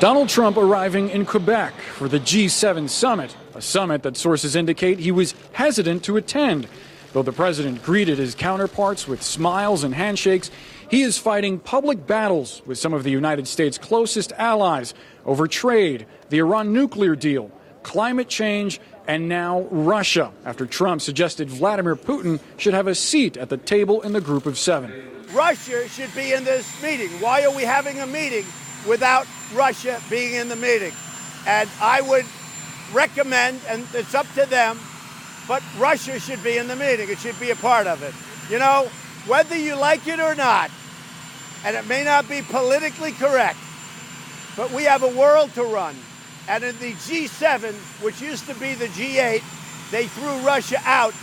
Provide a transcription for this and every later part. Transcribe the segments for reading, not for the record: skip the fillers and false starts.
Donald Trump arriving in Quebec for the G7 summit, a summit that sources indicate he was hesitant to attend. Though the president greeted his counterparts with smiles and handshakes, he is fighting public battles with some of the United States' closest allies over trade, the Iran nuclear deal, climate change, and now Russia, after Trump suggested Vladimir Putin should have a seat at the table in the group of seven. Russia should be in this meeting. Why are we having a meeting without Russia being in the meeting? And I would recommend, and it's up to them, but Russia should be in the meeting. It should be a part of it. You know, whether you like it or not, and it may not be politically correct, but we have a world to run. And in the G7, which used to be the G8, they threw Russia out.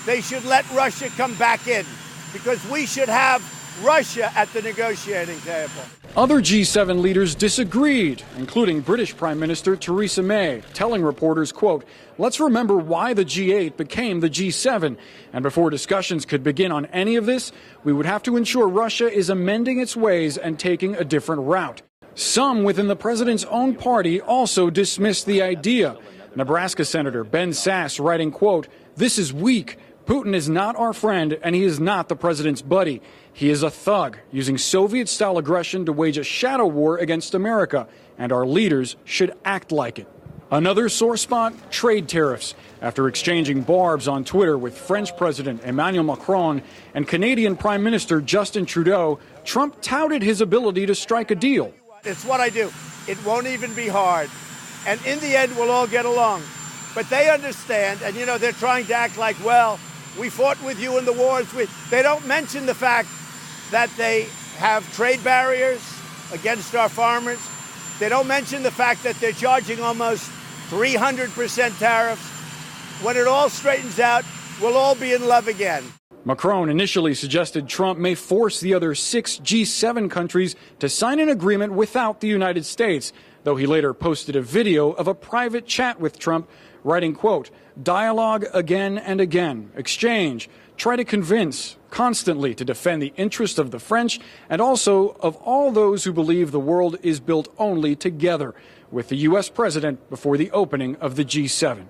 They should let Russia come back in, because we should have Russia at the negotiating table. Other G7 leaders disagreed, including British Prime Minister Theresa May, telling reporters, quote, "Let's remember why the G8 became the G7. And before discussions could begin on any of this, we would have to ensure Russia is amending its ways and taking a different route." Some within the president's own party also dismissed the idea. Nebraska Senator Ben Sasse writing, quote, "This is weak. Putin is not our friend, and he is not the president's buddy. He is a thug, using Soviet-style aggression to wage a shadow war against America, and our leaders should act like it." Another sore spot, trade tariffs. After exchanging barbs on Twitter with French President Emmanuel Macron and Canadian Prime Minister Justin Trudeau, Trump touted his ability to strike a deal. It's what I do. It won't even be hard. And in the end, we'll all get along. But they understand, and, you know, they're trying to act like, well, we fought with you in the wars. They don't mention the fact that they have trade barriers against our farmers. They don't mention the fact that they're charging almost 300% tariffs. When it all straightens out, we'll all be in love again. Macron initially suggested Trump may force the other 6 G7 countries to sign an agreement without the United States, though he later posted a video of a private chat with Trump, writing, quote, "Dialogue again and again, exchange, try to convince, constantly to defend the interest of the French and also of all those who believe the world is built only together," with the U.S. president before the opening of the G7.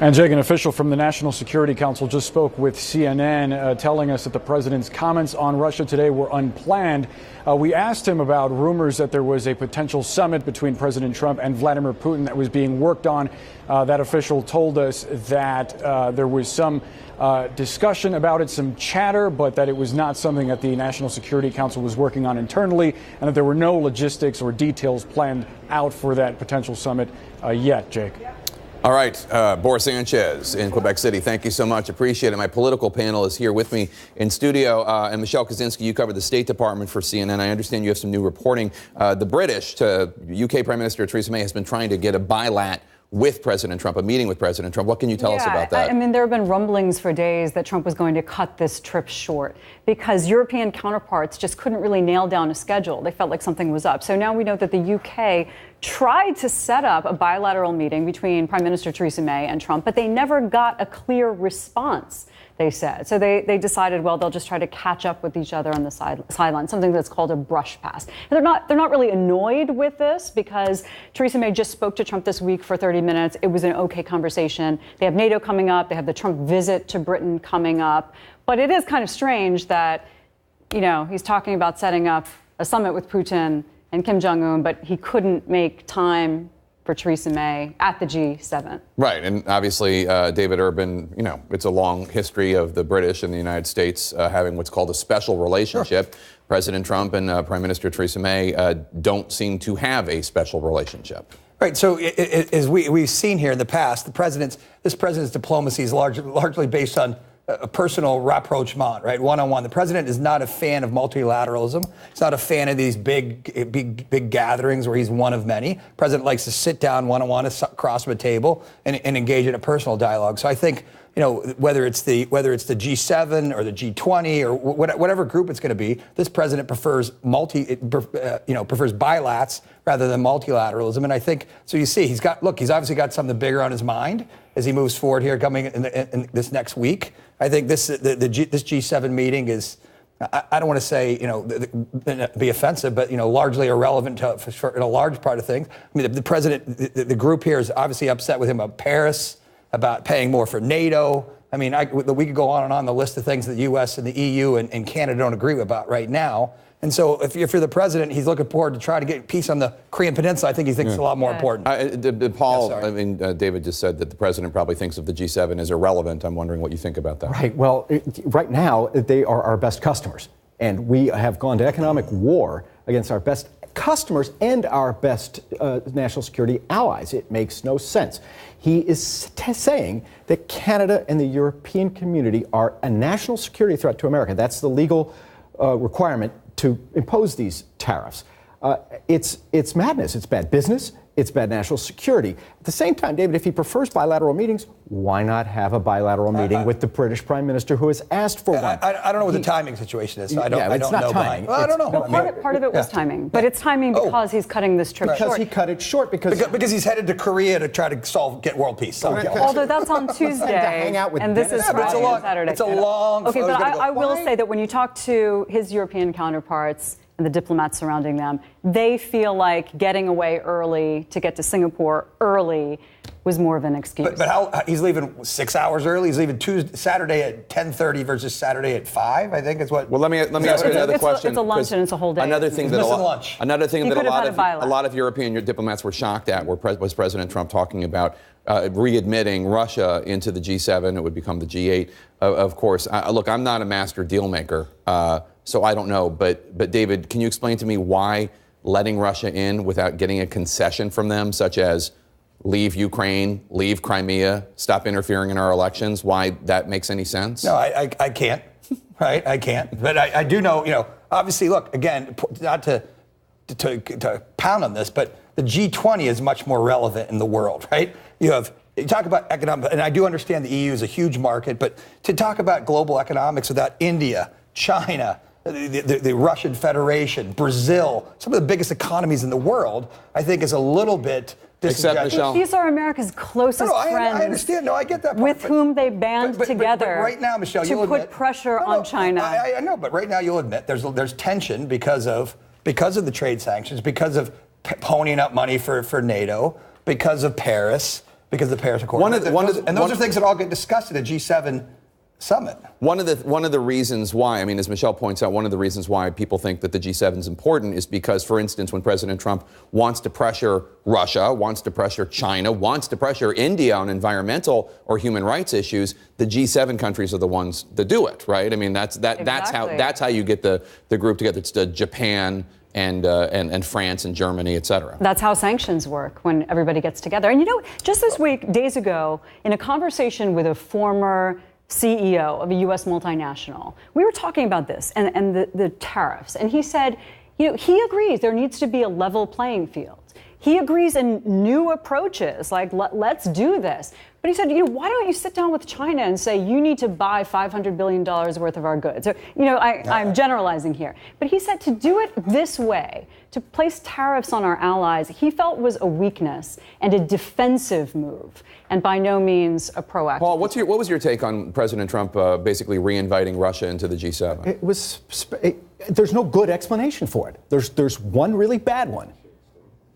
And Jake, an official from the National Security Council just spoke with CNN, telling us that the president's comments on Russia today were unplanned. We asked him about rumors that there was a potential summit between President Trump and Vladimir Putin that was being worked on. That official told us that there was some discussion about it, some chatter, but that it was not something that the National Security Council was working on internally, and that there were no logistics or details planned out for that potential summit yet, Jake. All right, Boris Sanchez in Quebec City, thank you so much. Appreciate it. My political panel is here with me in studio. And Michelle Kaczynski, you cover the State Department for CNN. I understand you have some new reporting. The British, UK Prime Minister Theresa May, has been trying to get a bilat with President Trump, a meeting with President Trump. What can you tell us about that? I mean, there have been rumblings for days that Trump was going to cut this trip short because European counterparts just couldn't really nail down a schedule. They felt like something was up. So now we know that the UK tried to set up a bilateral meeting between Prime Minister Theresa May and Trump, but they never got a clear response, they said. So they decided, well, they'll just try to catch up with each other on the sideline, something that's called a brush pass. And they're not really annoyed with this because Theresa May just spoke to Trump this week for 30 minutes. It was an okay conversation. They have NATO coming up. They have the Trump visit to Britain coming up. But it is kind of strange that, you know, he's talking about setting up a summit with Putin and Kim Jong-un, but he couldn't make time for Theresa May at the G7. Right, and obviously, David Urban, you know, it's a long history of the British and the United States having what's called a special relationship. Sure. President Trump and Prime Minister Theresa May don't seem to have a special relationship. Right, so as we've seen here in the past, this president's diplomacy is largely based on a personal rapprochement, right? One-on-one. The president is not a fan of multilateralism. He's not a fan of these big gatherings where he's one of many. The president likes to sit down one-on-one across a table and engage in a personal dialogue. So I think, you know, whether it's the G7 or the G20 or whatever group it's going to be, this president prefers prefers bilats rather than multilateralism. And I think so. You see, he's obviously got something bigger on his mind as he moves forward here, coming in this next week. I think this G7 meeting is I don't want to say, be offensive, but, largely irrelevant for a large part of things. I mean, the president, the group here is obviously upset with him about Paris, about paying more for NATO. I mean, we could go on and on the list of things that the U.S. and the EU and Canada don't agree about right now. And so if you're the president, he's looking forward to try to get peace on the Korean Peninsula. I think he thinks it's a lot more important. Paul, Yeah, David just said that the president probably thinks of the G7 as irrelevant. I'm wondering what you think about that. Right. Well, right now, they are our best customers. And we have gone to economic war against our best customers and our best national security allies. It makes no sense. He is saying that Canada and the European community are a national security threat to America. That's the legal requirement to impose these tariffs. It's madness. It's bad business. It's bad national security. At the same time, David, if he prefers bilateral meetings, why not have a bilateral meeting with the British Prime Minister who has asked for one? I don't know what the timing situation is. So I don't it's not know. timing. Well, I don't know. Well, part of it was timing, but it's timing because he's cutting this trip short. Because he cut it short because he's headed to Korea to try to get world peace. Although that's on Tuesday, hang out with and this Dennis. is Friday and Saturday. It's a long. Okay, but I will say that when you talk to his European counterparts and the diplomats surrounding them, they feel like getting away early to get to Singapore early was more of an excuse. But how he's leaving 6 hours early? He's leaving Saturday at 10:30 versus Saturday at 5. I think is what. Well, let me ask you another question. It's a lunch and it's a whole day. Another thing that a lot of European diplomats were shocked at was President Trump talking about readmitting Russia into the G7. It would become the G8, of course. Look, I'm not a master deal maker, so I don't know. But David, can you explain to me why letting Russia in without getting a concession from them, such as leave Ukraine, leave Crimea, stop interfering in our elections, why that makes any sense? No, I can't. Right, I can't. But I do know. Obviously, look again, not to pound on this, but the G20 is much more relevant in the world, right? You talk about economic, and I do understand the EU is a huge market, but to talk about global economics without India, China, the Russian Federation, Brazil, some of the biggest economies in the world, I think is a little bit Except Michelle. These are America's closest friends. I understand. No, I get that part. With whom they band together but right now, Michelle, to put pressure on China. I know, but right now you'll admit there's tension because of the trade sanctions, because of ponying up money for NATO, because of Paris, because of the Paris Accord. Those are things that all get discussed at a G7 summit. One of the reasons why, I mean, as Michelle points out, one of the reasons why people think that the G7 is important is because, for instance, when President Trump wants to pressure Russia, wants to pressure China, wants to pressure India on environmental or human rights issues, the G7 countries are the ones that do it, right? I mean, that's how you get the group together. It's Japan and France and Germany, et cetera. That's how sanctions work when everybody gets together. And just this week, days ago, in a conversation with a former CEO of a U.S. multinational, we were talking about this and the tariffs. And he said, he agrees there needs to be a level playing field. He agrees in new approaches, like let's do this. But he said, why don't you sit down with China and say, you need to buy $500 billion worth of our goods? So, I'm generalizing here. But he said to do it this way, to place tariffs on our allies, he felt was a weakness and a defensive move, and by no means a proactive. Paul, what was your take on President Trump basically reinviting Russia into the G7? There's no good explanation for it. There's one really bad one.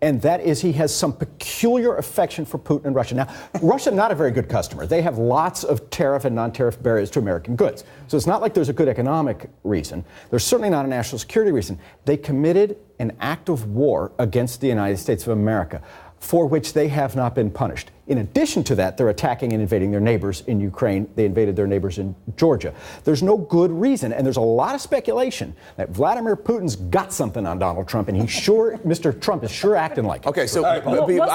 And that is he has some peculiar affection for Putin and Russia. Now, Russia, not a very good customer. They have lots of tariff and non-tariff barriers to American goods. So it's not like there's a good economic reason. There's certainly not a national security reason. They committed an act of war against the United States of America, for which they have not been punished. In addition to that, they're attacking and invading their neighbors in Ukraine. They invaded their neighbors in Georgia. There's no good reason, and there's a lot of speculation that Vladimir Putin's got something on Donald Trump, and Mr. Trump is sure acting like it. Okay, so I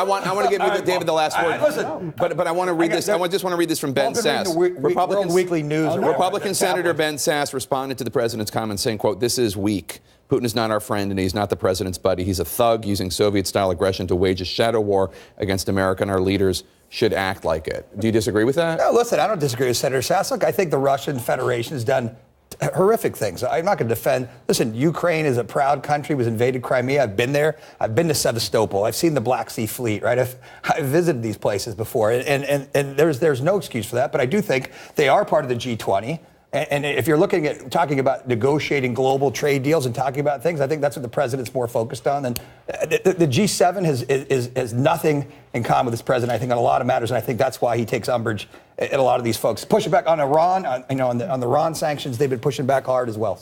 want to give David the last word. Listen, but I want to read this. I just want to read this from Ben Sass. Republican Weekly News. Republican Senator Ben Sass responded to the president's comments saying, quote, "This is weak. Putin is not our friend, and he's not the president's buddy. He's a thug using Soviet-style aggression to wage a shadow war against America, and our leaders should act like it." Do you disagree with that? No, listen, I don't disagree with Senator Sass. Look, I think the Russian Federation has done horrific things. I'm not going to defend. Listen, Ukraine is a proud country, was invaded Crimea. I've been there. I've been to Sevastopol. I've seen the Black Sea Fleet, right? I've visited these places before, and there's no excuse for that. But I do think they are part of the G20. And if you're looking at talking about negotiating global trade deals and talking about things, I think that's what the president's more focused on. And the G7 has nothing in common with this president, I think, on a lot of matters. And I think that's why he takes umbrage at a lot of these folks. Pushing back on Iran, on the Iran sanctions, they've been pushing back hard as well.